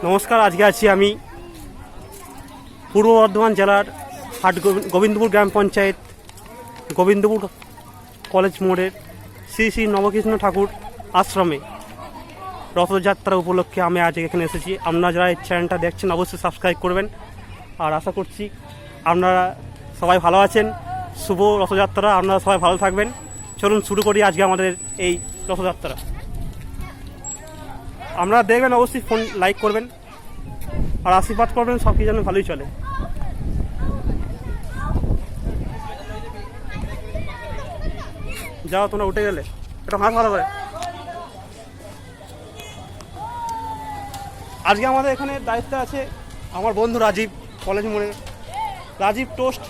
নমস্কার, আজকে আছি আমি পূর্ব বর্ধমান জেলার হাট গোবিন্দপুর গ্রাম পঞ্চায়েত গোবিন্দপুর কলেজ মোড়ের শ্রী শ্রী নবকৃষ্ণ ঠাকুর আশ্রমে রথযাত্রা উপলক্ষে আমি আজ এখানে এসেছি। আপনারা যারা এই চ্যানেলটা দেখছেন অবশ্যই সাবস্ক্রাইব করবেন, আর আশা করছি আপনারা সবাই ভালো আছেন। শুভ রথযাত্রা, আপনারা সবাই ভালো থাকবেন। চলুন শুরু করি আজকে আমাদের এই রথযাত্রা। আপনারা দেখবেন, অবশ্যই ফোন লাইক করবেন আর আশীর্বাদ করবেন, সব কিছু যেন ভালোই চলে। যাও, তোমরা উঠে গেলে এটা হাত ভালো করে। আজকে আমাদের এখানে দায়িত্বে আছে আমার বন্ধু রাজীব, কলেজ মোড়ে রাজীব টোস্ট।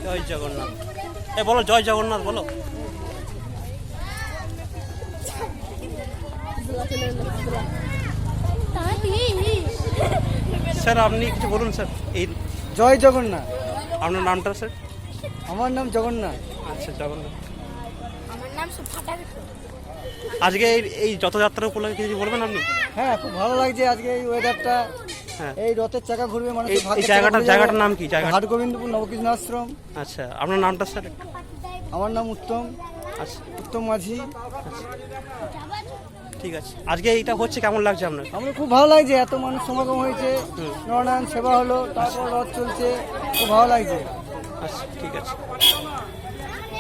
জয় জগন্নাথ। বলো জয় জগন্নাথ বলো। স্যার আপনি কিছু বলুন স্যার। এই জয় জগন্নাথ। আপনার নামটা স্যার? আমার নাম জগন্নাথ। আচ্ছা, জগন্নাথ। আমার নাম সুফাটা। আজকে এই রথযাত্রা উপলক্ষে কিছু বলবেন আপনি? হ্যাঁ, খুব ভালো লাগছে আজকে এই ওয়েদারটা। হ্যাঁ, এই রথের চাকা ঘুরবে, মানুষের এই ভাগ্যের চাকা জায়গাটার ঘুরে জায়গাটার যাবে। নাম কি? জায়গা হাট গোবিন্দপুর নবকৃষ্ণ আশ্রম। আচ্ছা, আপনার নামটা স্যার? আমার নাম উত্তম, আচ্ছা, উত্তম মাঝি। ঠিক আছে। আজকে এইটা হচ্ছে, কেমন লাগছে আপনার? আমার খুব ভালো লাগছে, এত মানুষ সমাগম হয়েছে, নরনারায়ণ সেবা হলো, তারপর রথ চলছে, খুব ভালো লাগছে। আচ্ছা, ঠিক আছে।